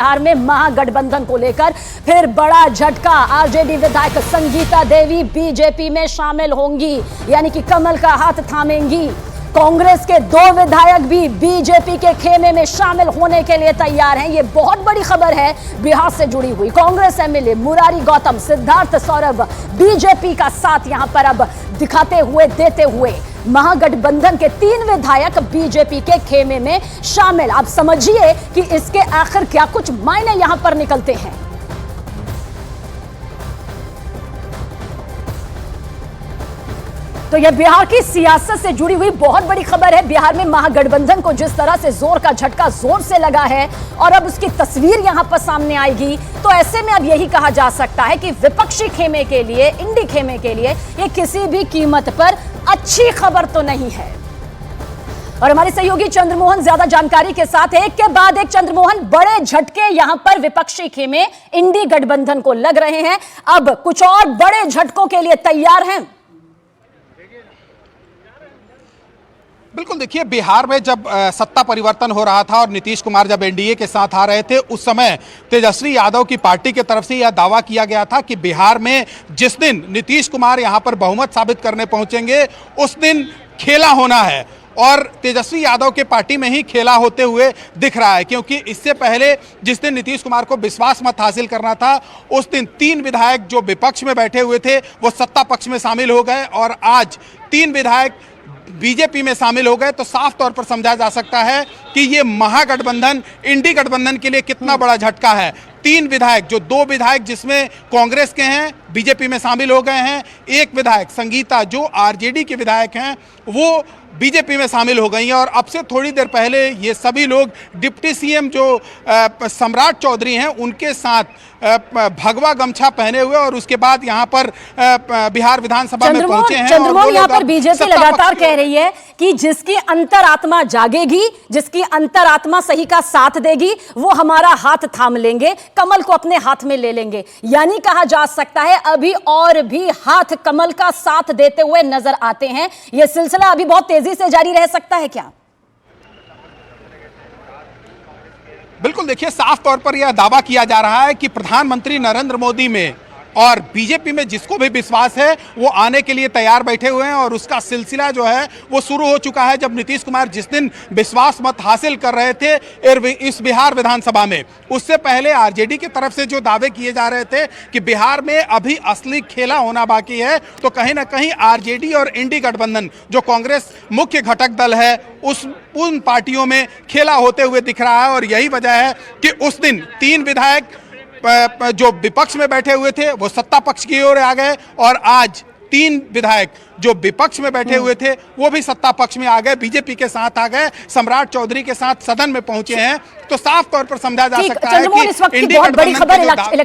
बिहार में महागठबंधन को लेकर फिर बड़ा झटका। आरजेडी विधायक संगीता देवी बीजेपी में शामिल होंगी, यानी कि कमल का हाथ थामेंगी। कांग्रेस के 2 विधायक भी बीजेपी के खेमे में शामिल होने के लिए तैयार हैं। यह बहुत बड़ी खबर है बिहार से जुड़ी हुई। कांग्रेस एमएलए मुरारी गौतम, सिद्धार्थ सौरभ बीजेपी का साथ यहां पर अब देते हुए महागठबंधन के 3 विधायक बीजेपी के खेमे में शामिल। आप समझिए कि इसके आखिर क्या कुछ मायने यहां पर निकलते हैं। तो यह बिहार की सियासत से जुड़ी हुई बहुत बड़ी खबर है। बिहार में महागठबंधन को जिस तरह से जोर का झटका जोर से लगा है और अब उसकी तस्वीर यहां पर सामने आएगी, तो ऐसे में अब यही कहा जा सकता है कि विपक्षी खेमे के लिए, इंडी खेमे के लिए यह किसी भी कीमत पर अच्छी खबर तो नहीं है। और हमारे सहयोगी चंद्रमोहन ज्यादा जानकारी के साथ एक के बाद एक। चंद्रमोहन, बड़े झटके यहां पर विपक्षी खेमे इंडी गठबंधन को लग रहे हैं, अब कुछ और बड़े झटकों के लिए तैयार हैं। बिल्कुल, देखिए, बिहार में जब सत्ता परिवर्तन हो रहा था और नीतीश कुमार जब एनडीए के साथ आ रहे थे, उस समय तेजस्वी यादव की पार्टी की तरफ से यह दावा किया गया था कि बिहार में जिस दिन नीतीश कुमार यहां पर बहुमत साबित करने पहुंचेंगे उस दिन खेला होना है। और तेजस्वी यादव के पार्टी में ही खेला होते हुए दिख रहा है, क्योंकि इससे पहले जिस दिन नीतीश कुमार को विश्वास मत हासिल करना था, उस दिन 3 विधायक जो विपक्ष में बैठे हुए थे वो सत्ता पक्ष में शामिल हो गए और आज 3 विधायक बीजेपी में शामिल हो गए। तो साफ तौर पर समझा जा सकता है कि ये महागठबंधन इंडी गठबंधन के लिए कितना बड़ा झटका है। 3 विधायक, जो 2 विधायक जिसमें कांग्रेस के हैं बीजेपी में शामिल हो गए हैं, 1 विधायक संगीता जो आरजेडी के विधायक हैं वो बीजेपी में शामिल हो गई हैं। और अब से थोड़ी देर पहले ये सभी लोग डिप्टी सीएम जो सम्राट चौधरी हैं उनके साथ भगवा गमछा पहने हुए और उसके बाद यहाँ पर बिहार विधानसभा में पहुंचे हैं। चंद्रमोहन, यहाँ पर बीजेपी लगातार कह रही है कि जिसकी अंतरात्मा जागेगी, जिसकी अंतरात्मा सही का साथ देगी, वो हमारा हाथ थाम लेंगे, कमल को अपने हाथ में ले लेंगे। यानी कहा जा सकता है अभी और भी हाथ कमल का साथ देते हुए नजर आते हैं। यह सिलसिला अभी बहुत तेजी से जारी रह सकता है क्या? बिल्कुल, देखिए, साफ तौर पर यह दावा किया जा रहा है कि प्रधानमंत्री नरेंद्र मोदी में और बीजेपी में जिसको भी विश्वास है वो आने के लिए तैयार बैठे हुए हैं। और उसका सिलसिला जो है वो शुरू हो चुका है। जब नीतीश कुमार जिस दिन विश्वास मत हासिल कर रहे थे इस बिहार विधानसभा में, उससे पहले आरजेडी की तरफ से जो दावे किए जा रहे थे कि बिहार में अभी असली खेला होना बाकी है, तो कहीं ना कहीं आरजेडी और इंडी गठबंधन जो कांग्रेस मुख्य घटक दल है उन पार्टियों में खेला होते हुए दिख रहा है। और यही वजह है कि उस दिन 3 विधायक जो विपक्ष में बैठे हुए थे वो सत्ता पक्ष की ओर आ गए और आज 3 विधायक जो विपक्ष में बैठे हुए थे वो भी सत्ता पक्ष में आ गए, बीजेपी के साथ आ गए, सम्राट चौधरी के साथ सदन में पहुंचे हैं। तो साफ तौर पर समझा जा सकता है कि इंडी गठबंधन